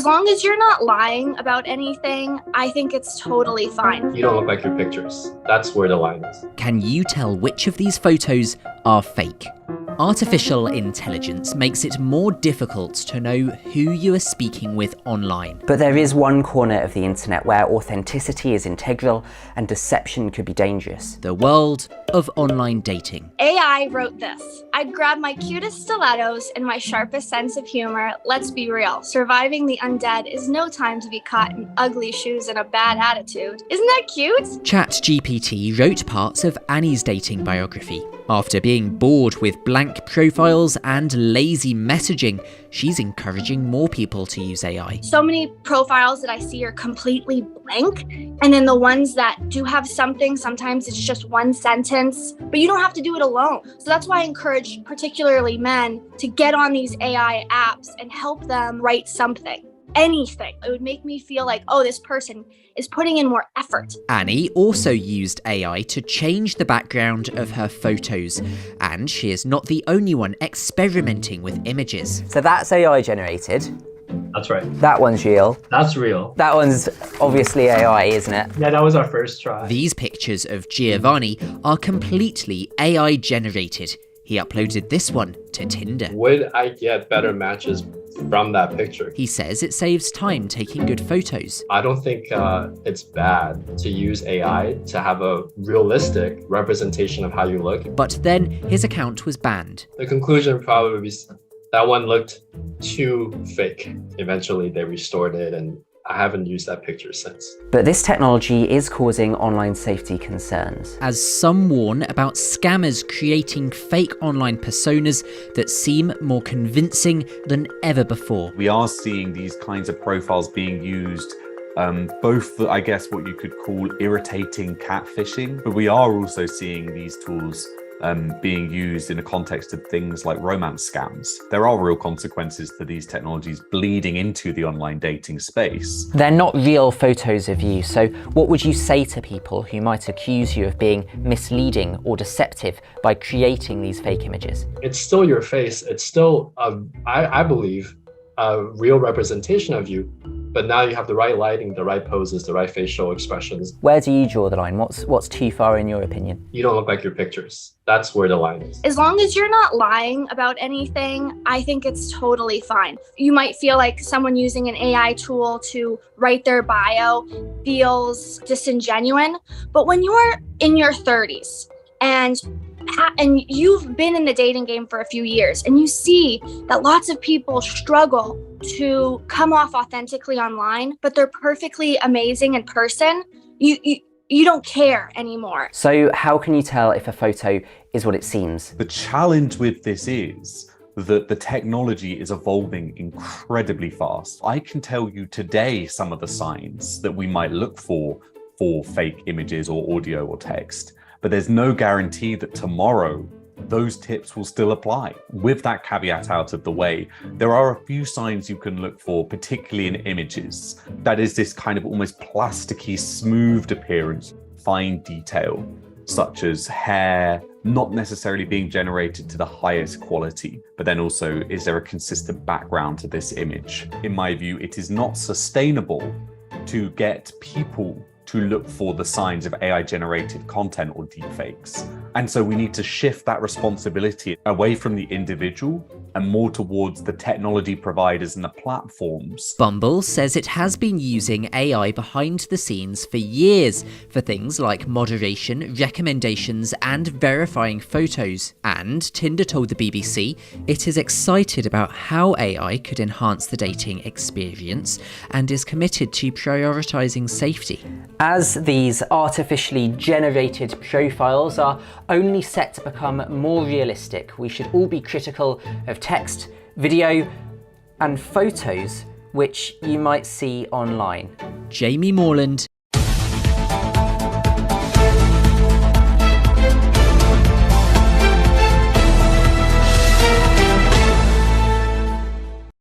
As long as you're not lying about anything, I think it's totally fine. You don't look like your pictures. That's where the line is. Can you tell which of these photos are fake? Artificial intelligence makes it more difficult to know who you are speaking with online. But there is one corner of the internet where authenticity is integral and deception could be dangerous. The world of online dating. AI wrote this: I'd grab my cutest stilettos and my sharpest sense of humor. Let's be real, surviving the undead is no time to be caught in ugly shoes and a bad attitude. Isn't that cute? ChatGPT wrote parts of Annie's dating biography. After being bored with blank profiles and lazy messaging, she's encouraging more people to use AI. So many profiles that I see are completely blank, and then the ones that do have something, sometimes it's just one sentence, but you don't have to do it alone. So that's why I encourage particularly men to get on these AI apps and help them write something. Anything. It would make me feel like, oh, this person is putting in more effort. Annie also used AI to change the background of her photos, and she is not the only one experimenting with images. So that's AI generated. That's right. That one's real. That's real. That one's obviously AI, isn't it? Yeah, that was our first try. These pictures of Giovanni are completely AI generated. He uploaded this one to Tinder. Would I get better matches from that picture? He says it saves time taking good photos. I don't think it's bad to use AI to have a realistic representation of how you look. But then his account was banned. The conclusion probably would be that one looked too fake. Eventually they restored it, and I haven't used that picture since. But this technology is causing online safety concerns. As some warn about scammers creating fake online personas that seem more convincing than ever before. We are seeing these kinds of profiles being used both for, I guess, what you could call irritating catfishing, but we are also seeing these tools being used in the context of things like romance scams. There are real consequences to these technologies bleeding into the online dating space. They're not real photos of you, so what would you say to people who might accuse you of being misleading or deceptive by creating these fake images? It's still your face. It's still, I believe, a real representation of you. But now you have the right lighting, the right poses, the right facial expressions. Where do you draw the line? What's too far in your opinion? You don't look like your pictures. That's where the line is. As long as you're not lying about anything, I think it's totally fine. You might feel like someone using an AI tool to write their bio feels disingenuous, but when you're in your 30s and you've been in the dating game for a few years and you see that lots of people struggle to come off authentically online, but they're perfectly amazing in person, you don't care anymore. So how can you tell if a photo is what it seems? The challenge with this is that the technology is evolving incredibly fast. I can tell you today some of the signs that we might look for fake images or audio or text, but there's no guarantee that tomorrow those tips will still apply. With that caveat out of the way, there are a few signs you can look for, particularly in images. That is this kind of almost plasticky, smoothed appearance, fine detail, such as hair, not necessarily being generated to the highest quality, but then also, is there a consistent background to this image? In my view, it is not sustainable to get people to look for the signs of AI-generated content or deepfakes. And so we need to shift that responsibility away from the individual and more towards the technology providers and the platforms. Bumble says it has been using AI behind the scenes for years for things like moderation, recommendations, and verifying photos. And Tinder told the BBC it is excited about how AI could enhance the dating experience and is committed to prioritizing safety. As these artificially generated profiles are only set to become more realistic, we should all be critical of text, video, and photos which you might see online. Jamie Morland,